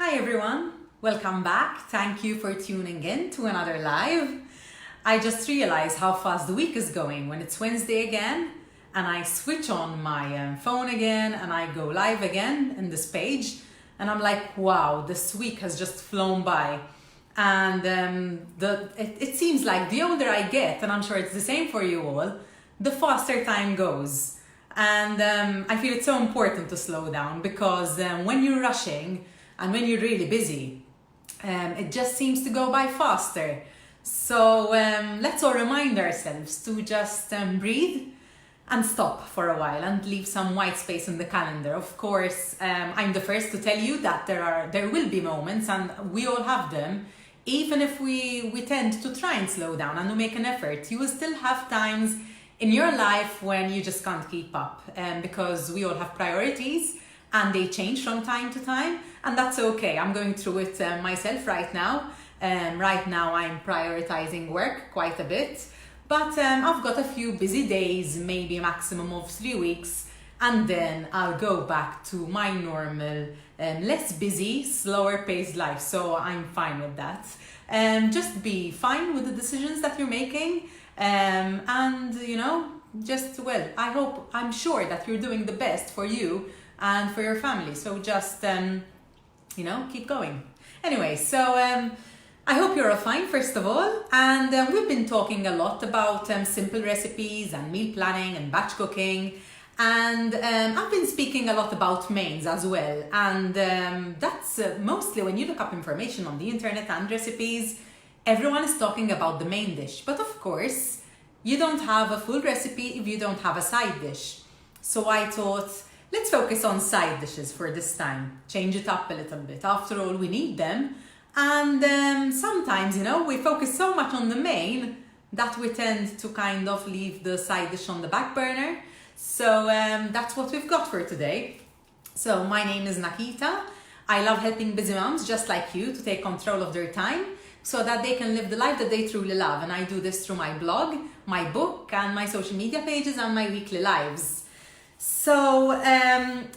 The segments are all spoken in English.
Hi everyone, welcome back. Thank you for tuning in to another live. I just realized how fast the week is going when it's Wednesday again and I switch on my phone again and I go live again in this page and I'm like, wow, this week has just flown by. And it seems like the older I get, and I'm sure it's the same for you all, the faster time goes. And I feel it's so important to slow down because when you're rushing and when you're really busy, it just seems to go by faster. So let's all remind ourselves to just breathe and stop for a while and leave some white space in the calendar. Of course, I'm the first to tell you that there will be moments, and we all have them. Even if we tend to try and slow down and to make an effort, you will still have times in your life when you just can't keep up, because we all have priorities and they change from time to time, and that's okay. I'm going through it myself right now. Right now I'm prioritizing work quite a bit, but I've got a few busy days, maybe a maximum of 3 weeks, and then I'll go back to my normal, less busy, slower paced life. So I'm fine with that. Just be fine with the decisions that you're making. And I'm sure that you're doing the best for you and for your family. So just, keep going. Anyway, so I hope you're all fine, first of all. And we've been talking a lot about simple recipes and meal planning and batch cooking. And I've been speaking a lot about mains as well. And that's mostly when you look up information on the internet and recipes, everyone is talking about the main dish. But of course, you don't have a full recipe if you don't have a side dish. So I thought, let's focus on side dishes for this time. Change it up a little bit. After all, we need them. And sometimes, we focus so much on the main that we tend to kind of leave the side dish on the back burner. So that's what we've got for today. So my name is Nakita. I love helping busy moms just like you to take control of their time so that they can live the life that they truly love. And I do this through my blog, my book, and my social media pages and my weekly lives. So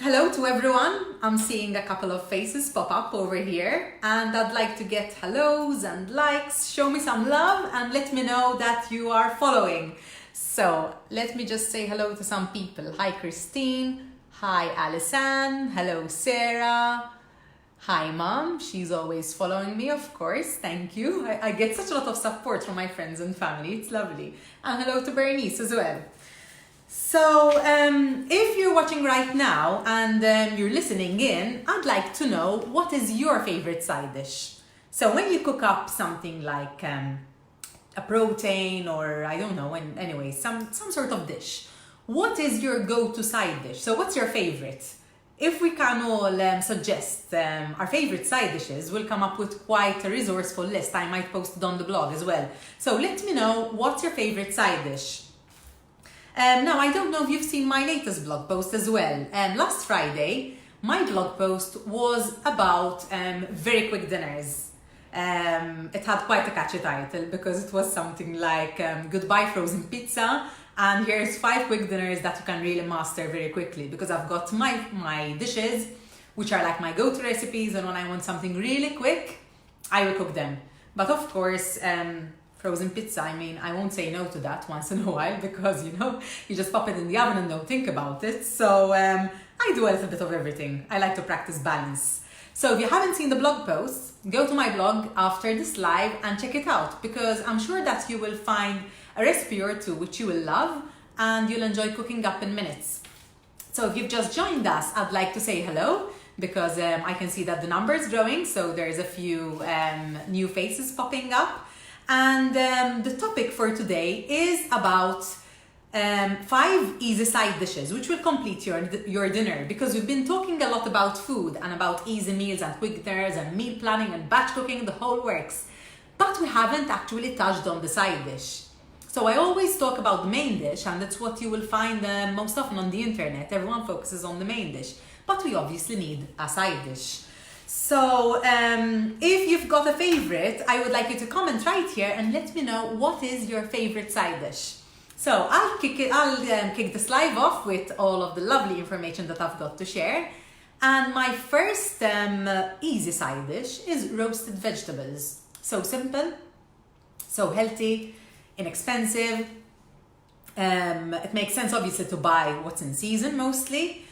hello to everyone. I'm seeing a couple of faces pop up over here, and I'd like to get hellos and likes. Show me some love and let me know that you are following. So let me just say hello to some people. Hi Christine, hi Alison, hello Sarah, hi Mom, she's always following me, of course, thank you. I get such a lot of support from my friends and family, it's lovely. And hello to Bernice as well. So if you're watching right now and you're listening in, I'd like to know, what is your favorite side dish? So when you cook up something like a protein or I don't know, and anyway, some sort of dish, what is your go-to side dish? So what's your favorite? If we can all suggest our favorite side dishes, we'll come up with quite a resourceful list. I might post it on the blog as well. So let me know, what's your favorite side dish? Now, I don't know if you've seen my latest blog post as well. Last Friday, my blog post was about very quick dinners. It had quite a catchy title because it was something like Goodbye Frozen Pizza, and here's 5 quick dinners that you can really master very quickly, because I've got my dishes which are like my go-to recipes, and when I want something really quick I will cook them. But of course frozen pizza, I won't say no to that once in a while, because you just pop it in the oven and don't think about it. So I do a little bit of everything. I like to practice balance. So if you haven't seen the blog post, go to my blog after this live and check it out, because I'm sure that you will find a recipe or two which you will love and you'll enjoy cooking up in minutes. So if you've just joined us, I'd like to say hello, because I can see that the number is growing, so there's a few new faces popping up. And the topic for today is about 5 easy side dishes which will complete your dinner, because we've been talking a lot about food and about easy meals and quick dinners and meal planning and batch cooking, the whole works, but we haven't actually touched on the side dish. So I always talk about the main dish, and that's what you will find most often on the internet. Everyone focuses on the main dish, but we obviously need a side dish. So if you've got a favorite, I would like you to comment right here and let me know, what is your favorite side dish? So I'll kick this live off with all of the lovely information that I've got to share. And my first easy side dish is roasted vegetables. So simple, so healthy, inexpensive. It makes sense obviously to buy what's in season mostly.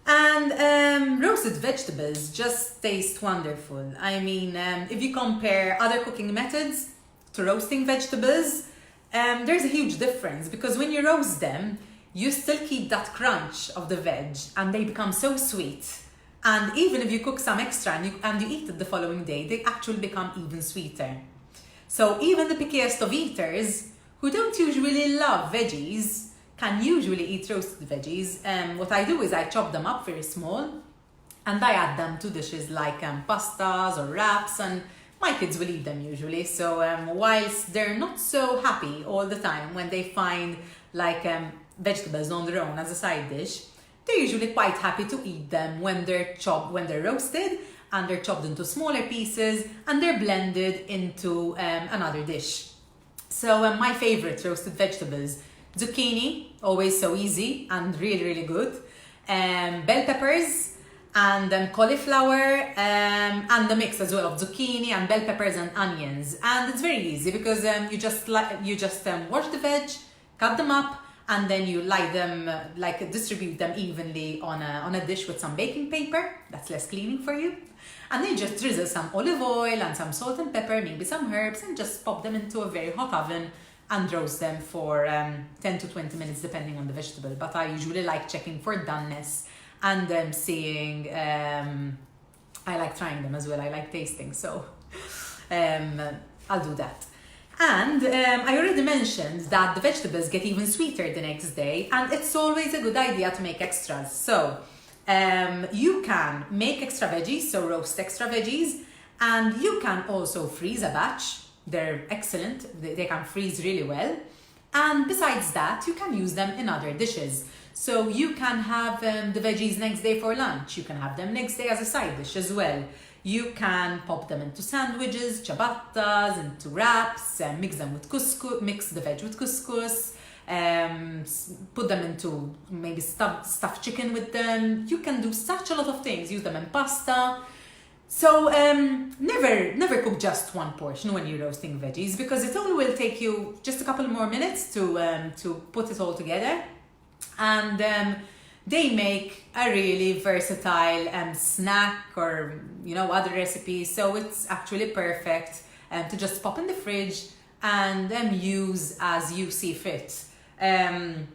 And roasted vegetables just taste wonderful. I mean, if you compare other cooking methods to roasting vegetables, there's a huge difference, because when you roast them, you still keep that crunch of the veg and they become so sweet. And even if you cook some extra and you eat it the following day, they actually become even sweeter. So even the pickiest of eaters who don't usually love veggies can usually eat roasted veggies. What I do is I chop them up very small and I add them to dishes like pastas or wraps, and my kids will eat them usually. So whilst they're not so happy all the time when they find like vegetables on their own as a side dish, they're usually quite happy to eat them when they're roasted and they're chopped into smaller pieces and they're blended into another dish. So my favorite roasted vegetables: zucchini, always so easy and really, really good. Bell peppers and cauliflower, and the mix as well of zucchini and bell peppers and onions. And it's very easy because you just wash the veg, cut them up, and then you distribute them evenly on a dish with some baking paper. That's less cleaning for you. And then just drizzle some olive oil and some salt and pepper, maybe some herbs, and just pop them into a very hot oven and roast them for 10 to 20 minutes depending on the vegetable. But I usually like checking for doneness and seeing, I like trying them as well, I like tasting, so I'll do that. And I already mentioned that the vegetables get even sweeter the next day, and it's always a good idea to make extras. So you can make extra veggies, so roast extra veggies, and you can also freeze a batch. They're excellent, they can freeze really well. And besides that, you can use them in other dishes. So you can have the veggies next day for lunch, you can have them next day as a side dish as well. You can pop them into sandwiches, ciabattas, into wraps, mix them with couscous, mix the veg with couscous, put them into maybe stuffed chicken with them. You can do such a lot of things, use them in pasta. So never cook just one portion when you're roasting veggies, because it only will take you just a couple more minutes to put it all together. And they make a really versatile snack or other recipes. So it's actually perfect to just pop in the fridge and use as you see fit. I'm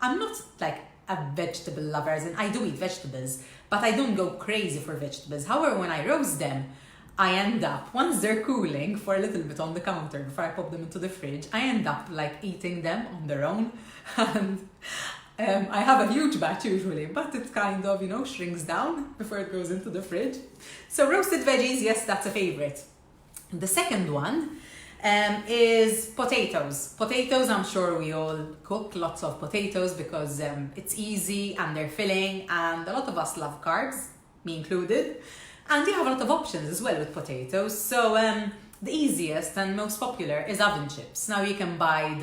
not like a vegetable lover, as in I do eat vegetables, but I don't go crazy for vegetables. However, when I roast them, I end up, once they're cooling for a little bit on the counter before I pop them into the fridge, I end up like eating them on their own. And I have a huge batch usually, but it kind of, shrinks down before it goes into the fridge. So roasted veggies, yes, that's a favorite. The second one is potatoes. Potatoes, I'm sure we all cook lots of potatoes because it's easy and they're filling, and a lot of us love carbs, me included. And you have a lot of options as well with potatoes. So the easiest and most popular is oven chips. Now you can buy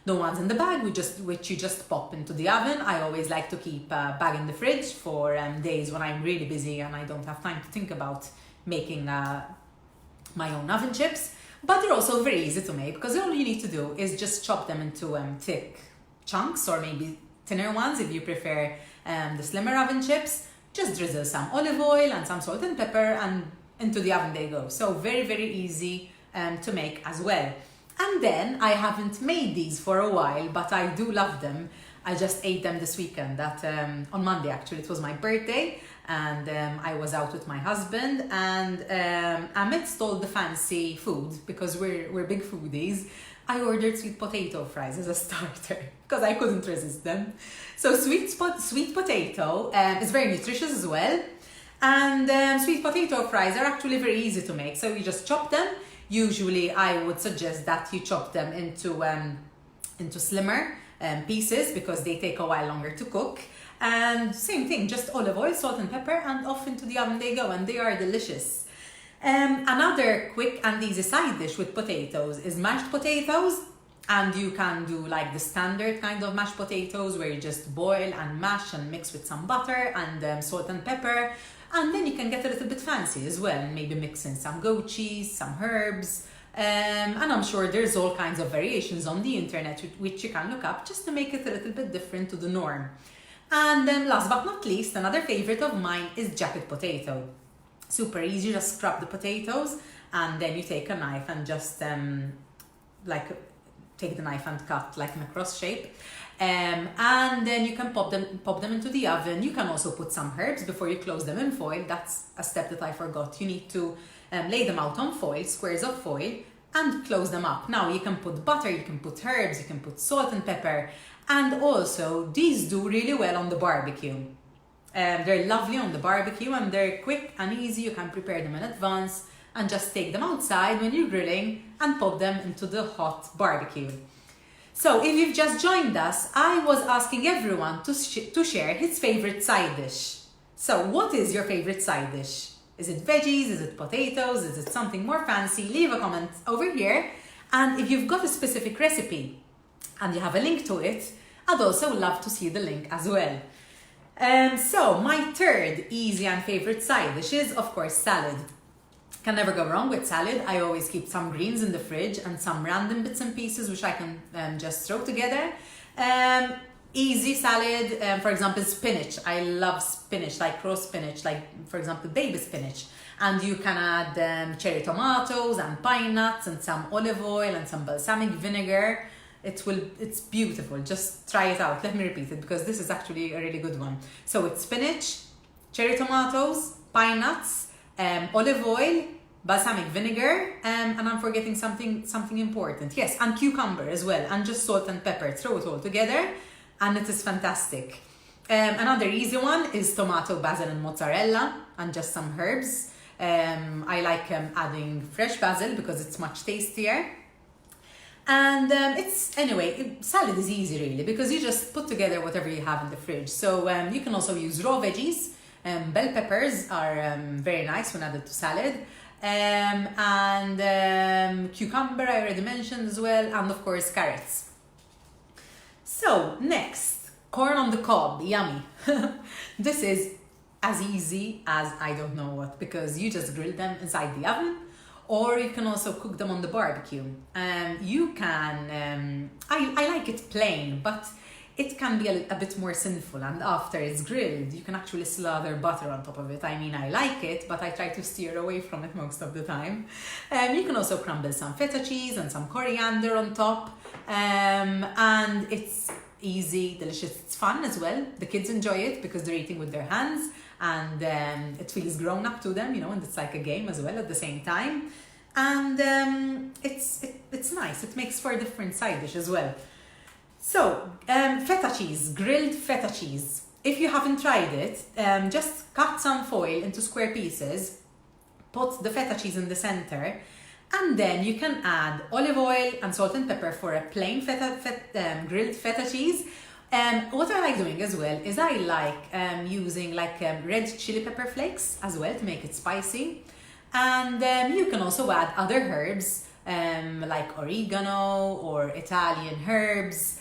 the ones in the bag which you just pop into the oven. I always like to keep a bag in the fridge for days when I'm really busy and I don't have time to think about making my own oven chips. But they're also very easy to make because all you need to do is just chop them into thick chunks, or maybe thinner ones if you prefer the slimmer oven chips. Just drizzle some olive oil and some salt and pepper and into the oven they go. So very, very easy to make as well. And then I haven't made these for a while, but I do love them. I just ate them this weekend. On Monday actually, it was my birthday, and I was out with my husband, and amidst all the fancy food, because we're big foodies, I ordered sweet potato fries as a starter because I couldn't resist them. So sweet potato is very nutritious as well, and sweet potato fries are actually very easy to make. So you just chop them. Usually I would suggest that you chop them into slimmer pieces because they take a while longer to cook. And same thing, just olive oil, salt and pepper, and off into the oven they go, and they are delicious. Another quick and easy side dish with potatoes is mashed potatoes. And you can do like the standard kind of mashed potatoes where you just boil and mash and mix with some butter and salt and pepper. And then you can get a little bit fancy as well, and maybe mix in some goat cheese, some herbs. And I'm sure there's all kinds of variations on the internet which you can look up just to make it a little bit different to the norm. And then last but not least, another favorite of mine is jacket potato. Super easy, just scrub the potatoes and then you take a knife and just take the knife and cut like in a cross shape. And then you can pop them into the oven. You can also put some herbs before you close them in foil. That's a step that I forgot. You need to lay them out on foil, squares of foil, and close them up. Now you can put butter, you can put herbs, you can put salt and pepper, and also these do really well on the barbecue. They're lovely on the barbecue and they're quick and easy. You can prepare them in advance and just take them outside when you're grilling and pop them into the hot barbecue. So if you've just joined us, I was asking everyone to share his favorite side dish. So what is your favorite side dish? Is it veggies? Is it potatoes? Is it something more fancy? Leave a comment over here. And if you've got a specific recipe and you have a link to it, I'd also love to see the link as well. So my third easy and favorite side dish is, of course, salad. Can never go wrong with salad. I always keep some greens in the fridge and some random bits and pieces which I can just throw together. Easy salad, for example, spinach. I love spinach, like raw spinach, like for example, baby spinach. And you can add cherry tomatoes and pine nuts and some olive oil and some balsamic vinegar. It's beautiful. Just try it out. Let me repeat it because this is actually a really good one. So it's spinach, cherry tomatoes, pine nuts, olive oil, balsamic vinegar, and I'm forgetting something important. Yes, and cucumber as well, and just salt and pepper. Throw it all together, and it is fantastic. Another easy one is tomato, basil, and mozzarella, and just some herbs. I like adding fresh basil because it's much tastier. And salad is easy really because you just put together whatever you have in the fridge. So you can also use raw veggies. Bell peppers are very nice when added to salad. Cucumber I already mentioned as well, and of course carrots. So next, corn on the cob, yummy. This is as easy as I don't know what, because you just grill them inside the oven, or you can also cook them on the barbecue. You can, I like it plain, but it can be a bit more sinful, and after it's grilled, you can actually slather butter on top of it. I mean, I like it, but I try to steer away from it most of the time. You can also crumble some feta cheese and some coriander on top, and it's easy, delicious, it's fun as well. The kids enjoy it because they're eating with their hands, and it feels grown up to them, and it's like a game as well at the same time. And it's nice, it makes for a different side dish as well. So, feta cheese, grilled feta cheese. If you haven't tried it, just cut some foil into square pieces, put the feta cheese in the center, and then you can add olive oil and salt and pepper for a plain grilled feta cheese. What I like doing as well is I like using red chili pepper flakes as well to make it spicy. And you can also add other herbs like oregano or Italian herbs.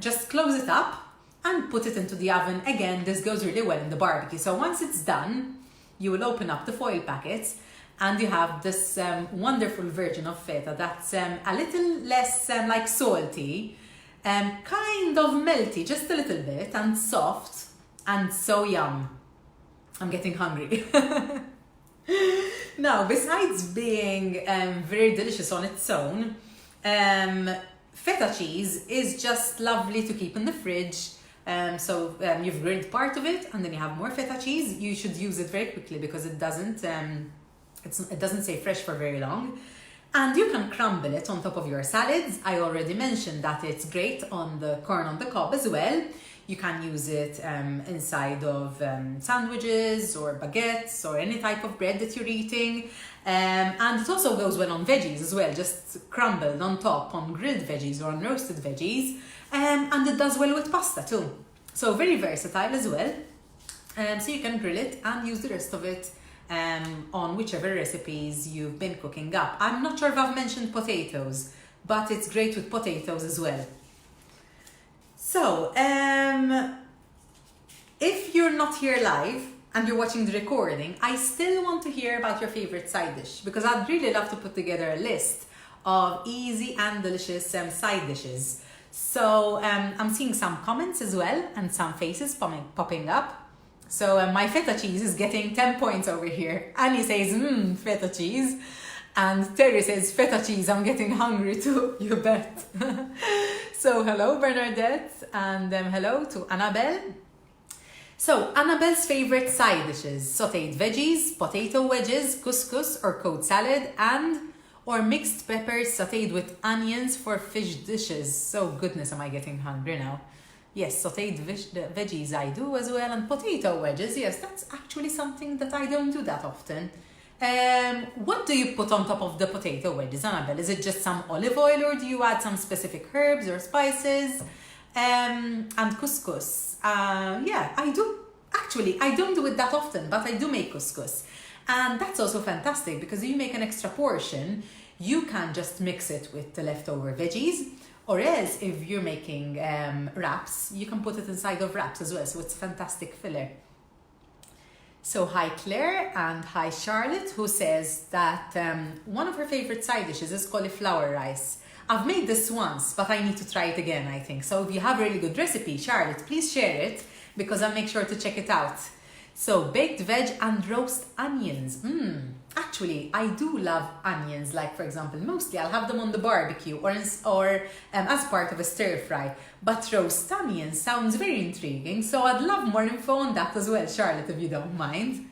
Just close it up and put it into the oven. Again, this goes really well in the barbecue. So once it's done, you will open up the foil packets and you have this wonderful version of feta that's a little less salty, kind of melty, just a little bit, and soft, and so yum. I'm getting hungry. Now, besides being very delicious on its own, feta cheese is just lovely to keep in the fridge. So you've grilled part of it and then you have more feta cheese. You should use it very quickly because it doesn't stay fresh for very long. And you can crumble it on top of your salads. I already mentioned that it's great on the corn on the cob as well. You can use it inside of sandwiches or baguettes or any type of bread that you're eating. And it also goes well on veggies as well, just crumbled on top on grilled veggies or on roasted veggies. And it does well with pasta too. So very versatile as well. So you can grill it and use the rest of it on whichever recipes you've been cooking up. I'm not sure if I've mentioned potatoes, but it's great with potatoes as well. So, if you're not here live and you're watching the recording, I still want to hear about your favorite side dish, because I'd really love to put together a list of easy and delicious side dishes. So I'm seeing some comments as well and some faces popping up. So my feta cheese is getting 10 points over here. Annie says, feta cheese. And Terry says, feta cheese, I'm getting hungry too, you bet. So hello Bernadette, and hello to Annabelle. So Annabelle's favorite side dishes: sauteed veggies, potato wedges, couscous or cold salad, or mixed peppers sauteed with onions for fish dishes. So goodness, am I getting hungry now. Yes, sauteed veggies I do as well, and potato wedges. Yes, that's actually something that I don't do that often. What do you put on top of the potato wedges, Annabelle? Is it just some olive oil, or do you add some specific herbs or spices? And couscous. Yeah, I do. Actually, I don't do it that often, but I do make couscous. And that's also fantastic, because if you make an extra portion, you can just mix it with the leftover veggies. Or else, if you're making wraps, you can put it inside of wraps as well. So it's a fantastic filler. So hi Claire, and hi Charlotte, who says that one of her favorite side dishes is cauliflower rice. I've made this once, but I need to try it again, I think. So if you have a really good recipe, Charlotte, please share it, because I'll make sure to check it out. So baked veg and roast onions. Actually, I do love onions. Like, for example, mostly I'll have them on the barbecue or as part of a stir fry. But roast onions sounds very intriguing. So I'd love more info on that as well, Charlotte, if you don't mind.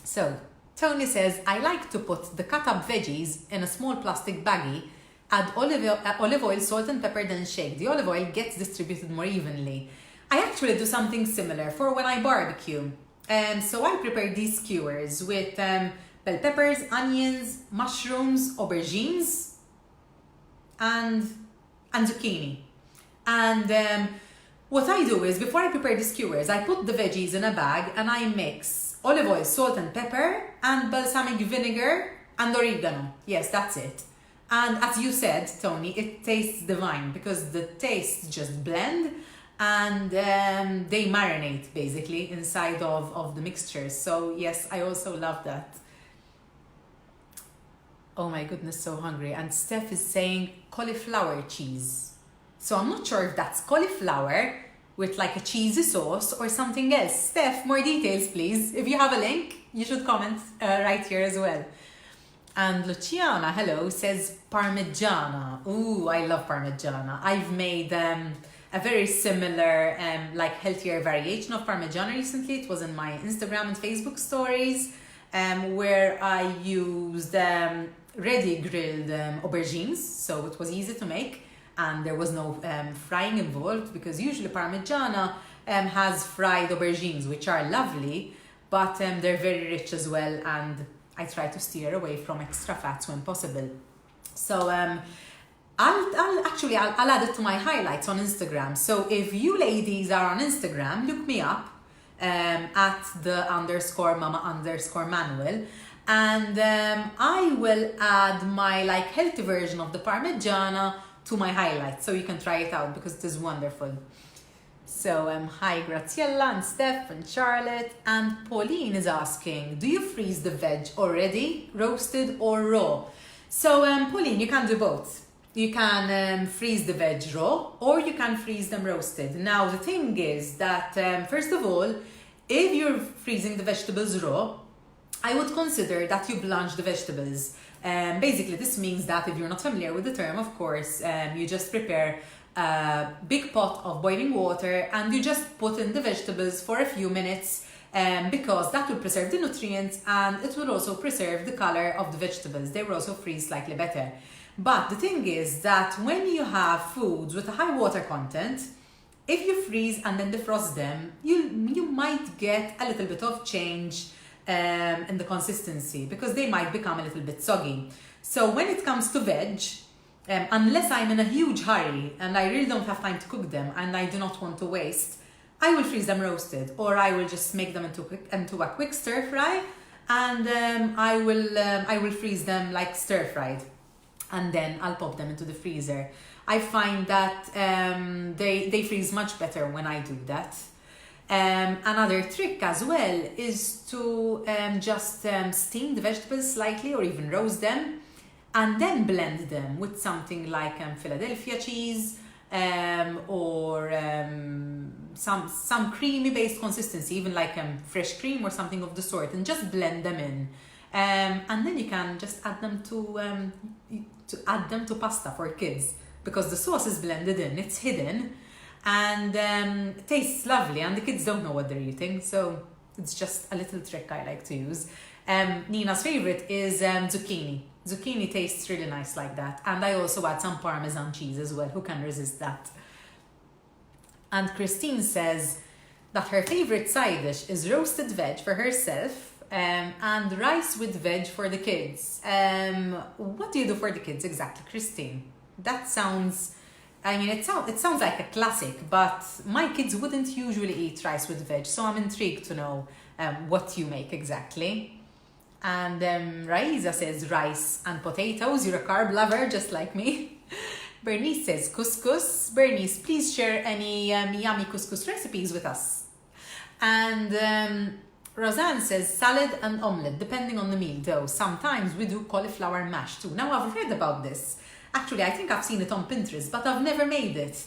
So Tony says, I like to put the cut up veggies in a small plastic baggie, add olive oil, salt and pepper, then shake. The olive oil gets distributed more evenly. I actually do something similar for when I barbecue. So I prepare these skewers with bell peppers, onions, mushrooms, aubergines, and zucchini. And what I do is, before I prepare the skewers, I put the veggies in a bag and I mix olive oil, salt and pepper, and balsamic vinegar and oregano. Yes, that's it. And as you said, Tony, it tastes divine, because the tastes just blend. And they marinate basically inside of the mixture. So yes, I also love that. Oh my goodness, so hungry. And Steph is saying cauliflower cheese. So I'm not sure if that's cauliflower with like a cheesy sauce or something else. Steph, more details please. If you have a link, you should comment right here as well. And Luciana, hello, says Parmigiana. Ooh, I love Parmigiana. I've made a very similar, like healthier variation of Parmigiana recently. It was in my Instagram and Facebook stories, where I used ready grilled aubergines, so it was easy to make, and there was no frying involved, because usually Parmigiana has fried aubergines, which are lovely, but they're very rich as well, and I try to steer away from extra fats when possible. So I'll add it to my highlights on Instagram. So if you ladies are on Instagram, look me up at the _mama_Manuel, and I will add my like healthy version of the Parmigiana to my highlights, so you can try it out, because it is wonderful. So hi Graziella and Steph and Charlotte, and Pauline is asking, do you freeze the veg already, roasted or raw? So Pauline, you can do both. You can freeze the veg raw, or you can freeze them roasted. Now the thing is that first of all, if you're freezing the vegetables raw, I would consider that you blanch the vegetables. Basically this means that, if you're not familiar with the term, of course, you just prepare a big pot of boiling water and you just put in the vegetables for a few minutes, because that will preserve the nutrients, and it will also preserve the color of the vegetables. They will also freeze slightly better. But the thing is that when you have foods with a high water content, if you freeze and then defrost them, you might get a little bit of change in the consistency, because they might become a little bit soggy. So when it comes to veg, unless I'm in a huge hurry and I really don't have time to cook them and I do not want to waste, I will freeze them roasted, or I will just make them into a quick stir fry, and I will freeze them like stir fried. and then I'll pop them into the freezer. I find that they freeze much better when I do that. Another trick as well is to just steam the vegetables slightly or even roast them and then blend them with something like Philadelphia cheese or some creamy based consistency, even like fresh cream or something of the sort, and just blend them in. And then you can just add them to pasta for kids, because the sauce is blended in, it's hidden, and it tastes lovely, and the kids don't know what they're eating, so it's just a little trick I like to use. Nina's favorite is zucchini. Zucchini tastes really nice like that, and I also add some Parmesan cheese as well. Who can resist that? And Christine says that her favorite side dish is roasted veg for herself and rice with veg for the kids. What do you do for the kids exactly, Christine? That sounds, it sounds like a classic, but my kids wouldn't usually eat rice with veg, so I'm intrigued to know what you make exactly. And Raiza says rice and potatoes. You're a carb lover just like me. Bernice says couscous. Bernice, please share any yummy couscous recipes with us. And Roseanne says salad and omelette, depending on the meal though. Sometimes we do cauliflower mash too. Now I've heard about this. Actually, I think I've seen it on Pinterest, but I've never made it.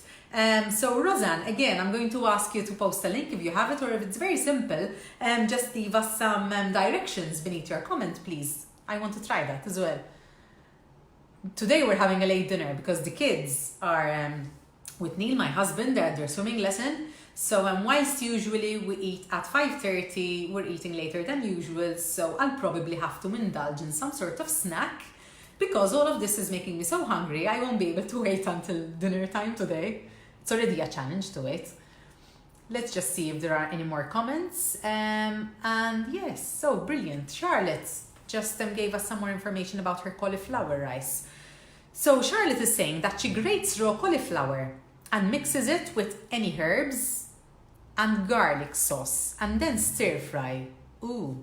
So Roseanne, again, I'm going to ask you to post a link if you have it, or if it's very simple, just leave us some directions beneath your comment, please. I want to try that as well. Today we're having a late dinner because the kids are with Neil, my husband. They're at their swimming lesson. So whilst usually we eat at 5:30, we're eating later than usual. So I'll probably have to indulge in some sort of snack, because all of this is making me so hungry. I won't be able to wait until dinner time today. It's already a challenge to wait. Let's just see if there are any more comments. And yes, so brilliant. Charlotte just gave us some more information about her cauliflower rice. So Charlotte is saying that she grates raw cauliflower and mixes it with any herbs and garlic sauce and then stir fry. Ooh,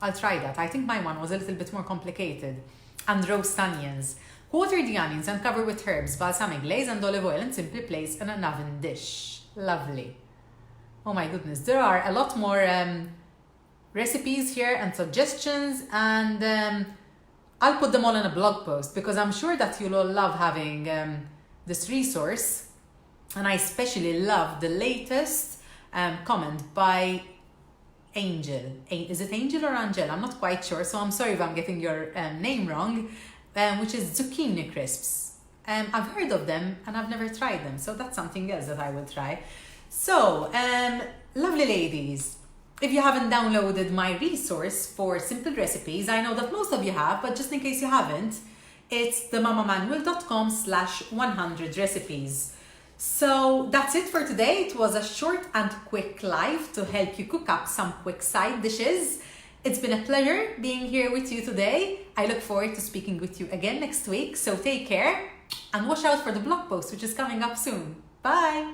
I'll try that. I think my one was a little bit more complicated. And roast onions. Quarter the onions and cover with herbs, balsamic glaze and olive oil, and simply place in an oven dish. Lovely. Oh my goodness, there are a lot more recipes here and suggestions, and I'll put them all in a blog post, because I'm sure that you'll all love having this resource. And I especially love the latest comment by Angel. Is it Angel or Angel? I'm not quite sure, so I'm sorry if I'm getting your name wrong, which is Zucchini Crisps. I've heard of them and I've never tried them, so that's something else that I will try. So, lovely ladies, if you haven't downloaded my resource for simple recipes, I know that most of you have, but just in case you haven't, it's themamamanual.com/100 recipes. So that's it for today. It was a short and quick live to help you cook up some quick side dishes. It's been a pleasure being here with you today. I look forward to speaking with you again next week. So take care and watch out for the blog post, which is coming up soon. Bye.